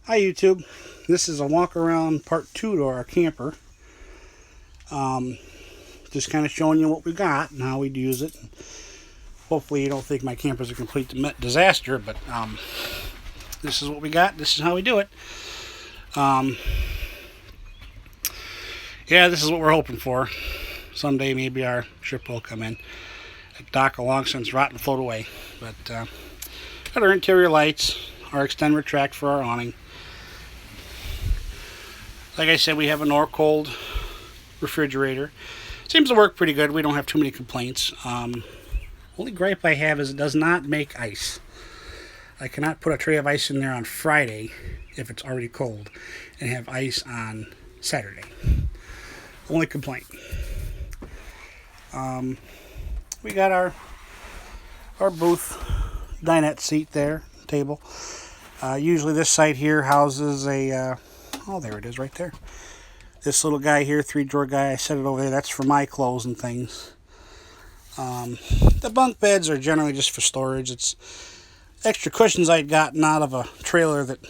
Hi YouTube. This is a walk around part 2 to our camper. Um, just kind of showing you what we got and how we'd use it. Hopefully you don't think my camper's a complete disaster, but this is what we got. This is how we do it. Um, yeah, this is what we're hoping for. Someday maybe our ship will come in. Dock along since rot and float away. But got our interior lights, our extend retract for our awning. Like I said, we have a Norcold refrigerator. Seems to work pretty good. We don't have too many complaints. Only gripe I have is it does not make ice. I cannot put a tray of ice in there on Friday if it's already cold and have ice on Saturday. Only complaint. We got our booth dinette seat there, table. Usually this side here houses a oh, there it is right there. This little guy here, 3-drawer guy, I set it over there. That's for my clothes and things. The bunk beds are generally just for storage. It's extra cushions I'd gotten out of a trailer that,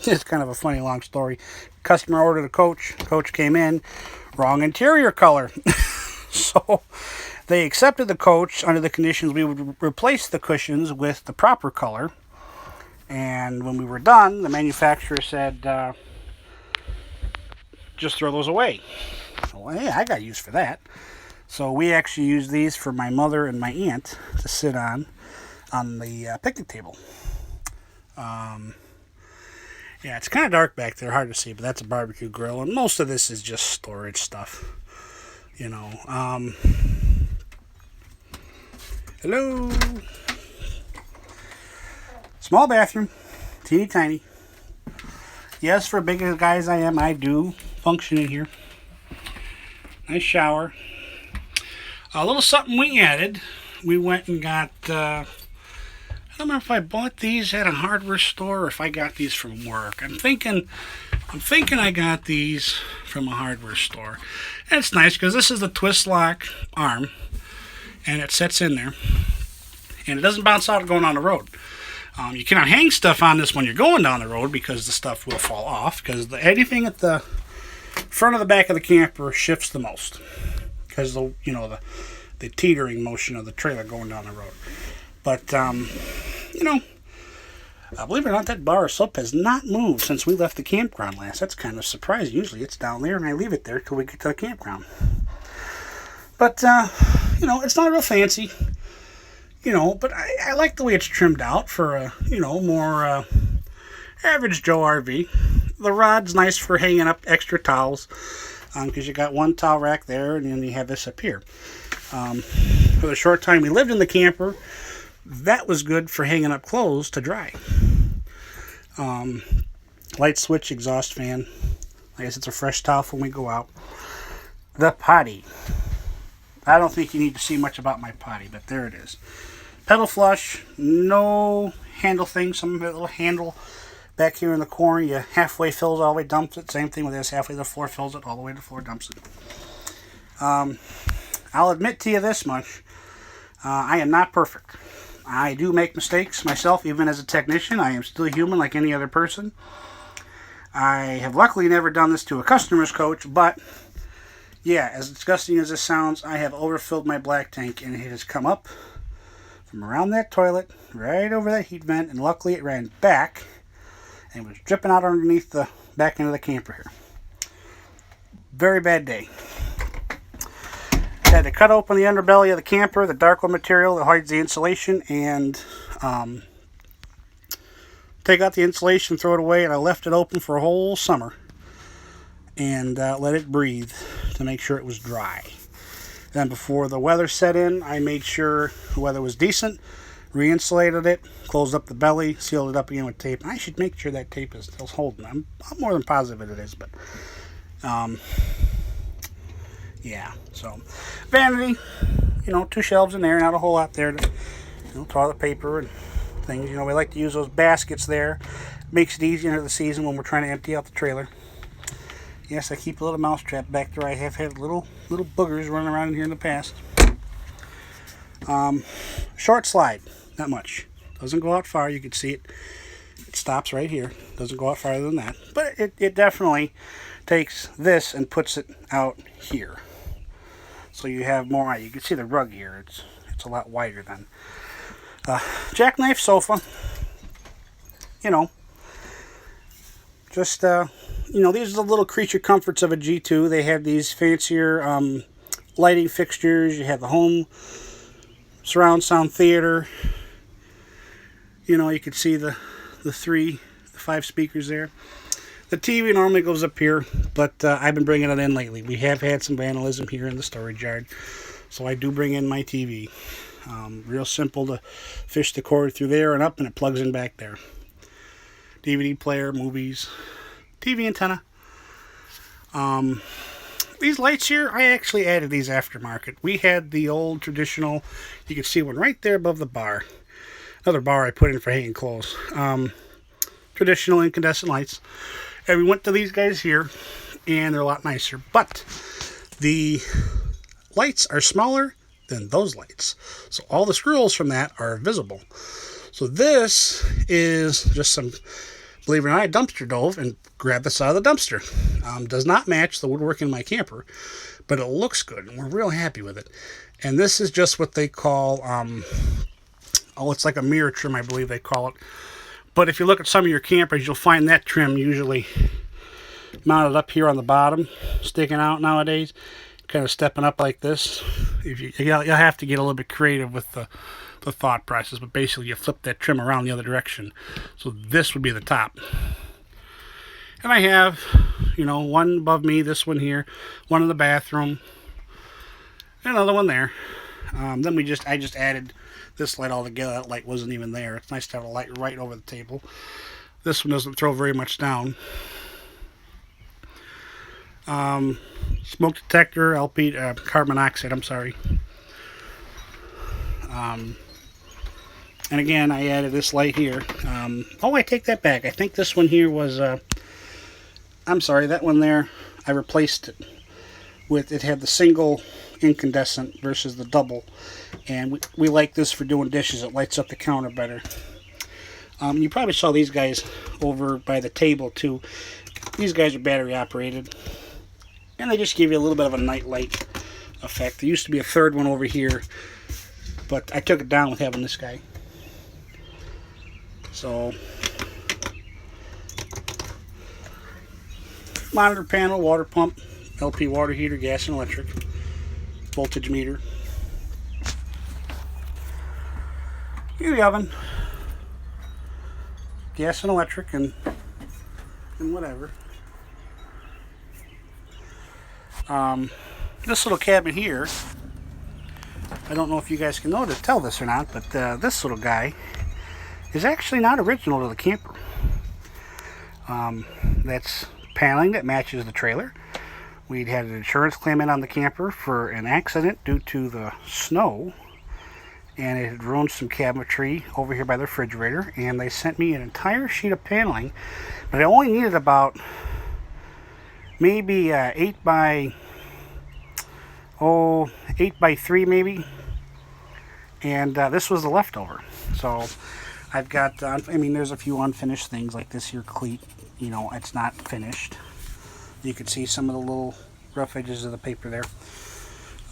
it's kind of a funny long story. Customer ordered a coach. Coach came in, wrong interior color. So they accepted the coach under the conditions we would replace the cushions with the proper color. And when we were done, the manufacturer said, just throw those away. Well, hey, I got use for that. So we actually use these for my mother and my aunt to sit on the picnic table. Yeah, it's kind of dark back there, hard to see, but that's a barbecue grill, and most of this is just storage stuff. You know. Hello. Small bathroom, teeny tiny. Yes, for big guy as I am, I do function in here. Nice shower. A little something we added. We went and got, I don't remember if I bought these at a hardware store or if I got these from work. I'm thinking I got these from a hardware store. And it's nice because this is the twist lock arm, and it sits in there, and it doesn't bounce out going on the road. You cannot hang stuff on this when you're going down the road because the stuff will fall off, because anything at the front of the back of the camper shifts the most because the teetering motion of the trailer going down the road. But believe it or not, that bar of soap has not moved since we left the campground last. That's kind of surprising. Usually it's down there and I leave it there till we get to the campground. But it's not real fancy. But I like the way it's trimmed out for a, more average Joe RV. The rod's nice for hanging up extra towels, because you got one towel rack there, and then you have this up here. For the short time we lived in the camper, that was good for hanging up clothes to dry. Light switch, exhaust fan. I guess it's a fresh towel when we go out. The potty. I don't think you need to see much about my potty, but there it is. Pedal flush, no handle thing, some little handle back here in the corner. You halfway fills, all the way dumps it. Same thing with this, halfway to the floor fills it, all the way to the floor dumps it. I'll admit to you this much, I am not perfect. I do make mistakes myself, even as a technician. I am still human like any other person. I have luckily never done this to a customer's coach, but yeah, as disgusting as this sounds, I have overfilled my black tank, and it has come up from around that toilet, right over that heat vent, and luckily it ran back and was dripping out underneath the back end of the camper here. Very bad day. Had to cut open the underbelly of the camper, the dark wood material that hides the insulation, and take out the insulation, throw it away, and I left it open for a whole summer and let it breathe to make sure it was dry. Then before the weather set in, I made sure the weather was decent, re-insulated it, closed up the belly, sealed it up again with tape. I should make sure that tape is still holding. I'm more than positive it is, but yeah. So vanity, 2 shelves in there, not a whole lot there to toilet paper and things. We like to use those baskets there. Makes it easier into the season when we're trying to empty out the trailer. Yes, I keep a little mousetrap back there. I have had little boogers running around in here in the past. Short slide, not much. Doesn't go out far. You can see it It stops right here. Doesn't go out farther than that. But it definitely takes this and puts it out here. So you have more. You can see the rug here. It's a lot wider than. Jackknife sofa. You know. Just, these are the little creature comforts of a G2. They have these fancier lighting fixtures. You have the home surround sound theater. You know, you can see the 5 speakers there. The TV normally goes up here, but I've been bringing it in lately. We have had some vandalism here in the storage yard, so I do bring in my TV. Real simple to fish the cord through there and up, and it plugs in back there. DVD player, movies, TV antenna. These lights here, I actually added these aftermarket. We had the old traditional, you can see one right there above the bar. Another bar I put in for hanging clothes. Traditional incandescent lights. And we went to these guys here, and they're a lot nicer. But the lights are smaller than those lights. So all the screws from that are visible. So this is just some, believe it or not, I dumpster dove and grabbed this out of the dumpster. Does not match the woodwork in my camper, but it looks good, and we're real happy with it. And this is just what they call, it's like a mirror trim, I believe they call it. But if you look at some of your campers, you'll find that trim usually mounted up here on the bottom, sticking out nowadays, kind of stepping up like this. You'll have to get a little bit creative with the thought process, but basically you flip that trim around the other direction. So this would be the top. And I have, one above me, this one here, one in the bathroom, and another one there. Then I just added this light all together. That light wasn't even there. It's nice to have a light right over the table. This one doesn't throw very much down. Smoke detector, LP, carbon monoxide, I'm sorry. And again, I added this light here. I take that back. I think this one here was, I'm sorry, that one there, I replaced it with, it had the single incandescent versus the double. And we like this for doing dishes. It lights up the counter better. You probably saw these guys over by the table too. These guys are battery operated. And they just give you a little bit of a night light effect. There used to be a third one over here, but I took it down with having this guy. So, monitor panel, water pump, LP water heater, gas and electric, voltage meter. Here's the oven, gas and electric, and whatever. This little cabinet here, I don't know if you guys can tell this or not, but this little guy is actually not original to the camper. That's paneling that matches the trailer. We'd had an insurance claim in on the camper for an accident due to the snow, and it had ruined some cabinetry over here by the refrigerator, and they sent me an entire sheet of paneling, but I only needed about maybe 8 by 3 maybe, and this was the leftover. So I've got, there's a few unfinished things like this here cleat, it's not finished. You can see some of the little rough edges of the paper there.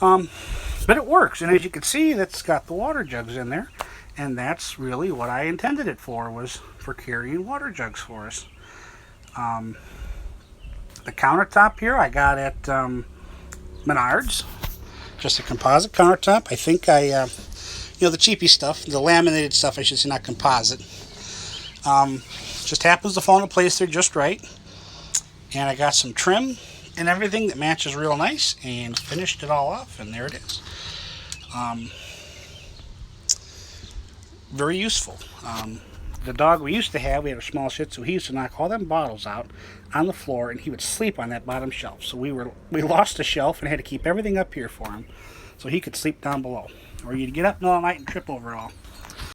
But it works, and as you can see, that's got the water jugs in there, and that's really what I intended it for, was for carrying water jugs for us. The countertop here I got at Menards, just a composite countertop. I think the cheapy stuff, the laminated stuff I should say, not composite. Just happens to fall into place there just right. And I got some trim and everything that matches real nice, and finished it all off, and there it is. Very useful. The dog we used to have, we had a small Shih Tzu, he used to knock all them bottles out on the floor, and he would sleep on that bottom shelf. So we lost a shelf and had to keep everything up here for him so he could sleep down below. Or you'd get up in the middle of the night and trip over it all.